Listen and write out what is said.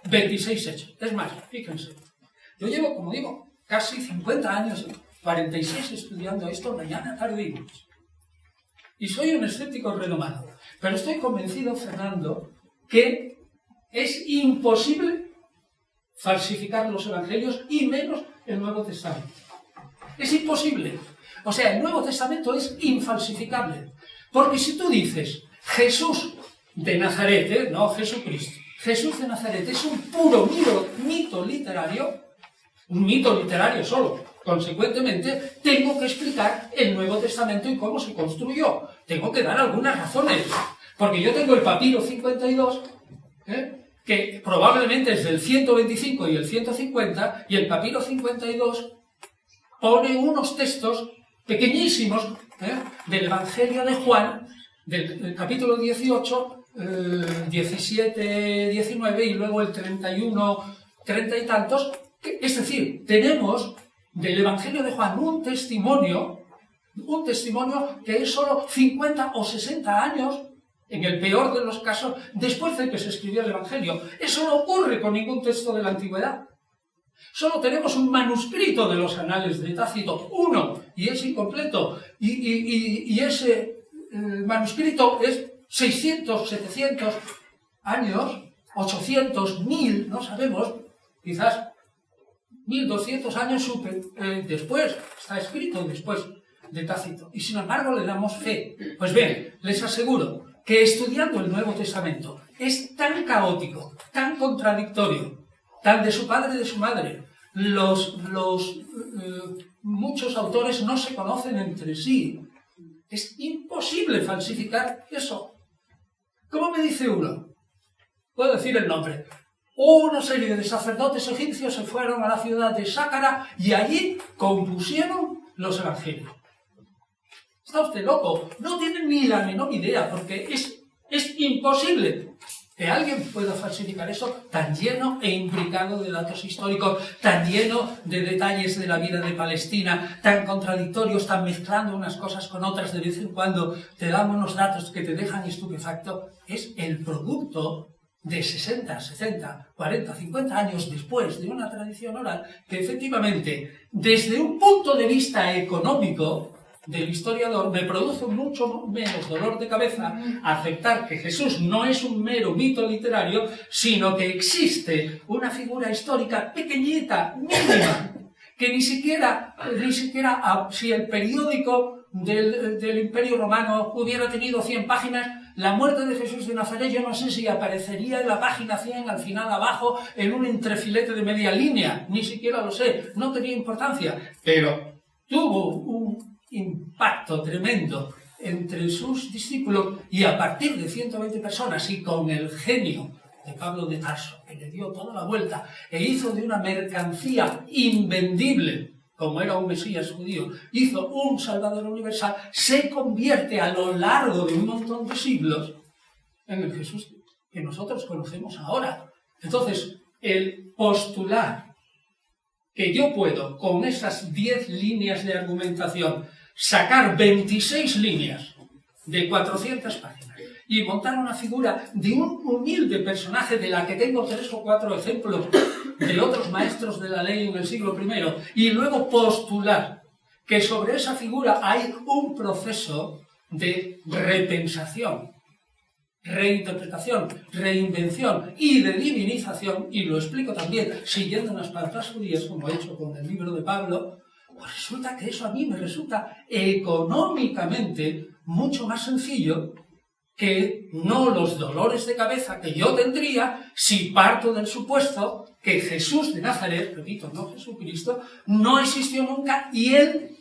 26 hechos. Es más, fíjense, yo llevo, como digo, casi 50 años, 46 estudiando esto mañana, tarde y noche. Y soy un escéptico renomado. Pero estoy convencido, Fernando, que es imposible falsificar los evangelios y menos el Nuevo Testamento. Es imposible. O sea, el Nuevo Testamento es infalsificable. Porque si tú dices Jesús de Nazaret, no Jesucristo, Jesús de Nazaret es un puro mito literario, un mito literario solo. Consecuentemente, tengo que explicar el Nuevo Testamento y cómo se construyó. Tengo que dar algunas razones. Porque yo tengo el papiro 52, que probablemente es del 125 y el 150, y el papiro 52 pone unos textos pequeñísimos del Evangelio de Juan, del capítulo 18, 17, 19 y luego el 31, 30 y tantos. Es decir, tenemos del Evangelio de Juan un testimonio que es solo 50 o 60 años, en el peor de los casos, después de que se escribió el Evangelio. Eso no ocurre con ningún texto de la Antigüedad. Solo tenemos un manuscrito de los Anales de Tácito, uno, y es incompleto. Y ese manuscrito es 600, 700 años, 800, 1000, no sabemos, quizás 1200 años después, está escrito después de Tácito. Y sin embargo le damos fe. Pues bien, les aseguro que estudiando el Nuevo Testamento es tan caótico, tan contradictorio, tan de su padre y de su madre. Muchos autores no se conocen entre sí. Es imposible falsificar eso. ¿Cómo me dice uno? Puedo decir el nombre. Una serie de sacerdotes egipcios se fueron a la ciudad de Sácara y allí compusieron los evangelios. Está usted loco. No tiene ni la menor idea, porque es imposible que alguien pueda falsificar eso tan lleno e imbricado de datos históricos, tan lleno de detalles de la vida de Palestina, tan contradictorios, tan mezclando unas cosas con otras. De vez en cuando te dan unos datos que te dejan estupefacto. Es el producto de 60, 70, 40, 50 años después de una tradición oral que efectivamente, desde un punto de vista económico del historiador, me produce mucho menos dolor de cabeza aceptar que Jesús no es un mero mito literario, sino que existe una figura histórica pequeñita, mínima, que ni siquiera si el periódico del Imperio Romano hubiera tenido 100 páginas, la muerte de Jesús de Nazaret, yo no sé si aparecería en la página 100, al final abajo, en un entrefilete de media línea, ni siquiera lo sé, no tenía importancia, pero tuvo un impacto tremendo entre sus discípulos, y a partir de 120 personas y con el genio de Pablo de Tarso, que le dio toda la vuelta e hizo de una mercancía invendible, como era un Mesías judío, hizo un Salvador universal, se convierte a lo largo de un montón de siglos en el Jesús que nosotros conocemos ahora. Entonces, el postular que yo puedo, con esas 10 líneas de argumentación, sacar 26 líneas de 400 páginas y montar una figura de un humilde personaje de la que tengo 3 o 4 ejemplos de otros maestros de la ley en el siglo I, y luego postular que sobre esa figura hay un proceso de repensación, reinterpretación, reinvención y de divinización, y lo explico también siguiendo unas palabras judías, como he hecho con el libro de Pablo, pues resulta que eso a mí me resulta económicamente mucho más sencillo que no los dolores de cabeza que yo tendría si parto del supuesto que Jesús de Nazaret, repito, no Jesucristo, no existió nunca, y él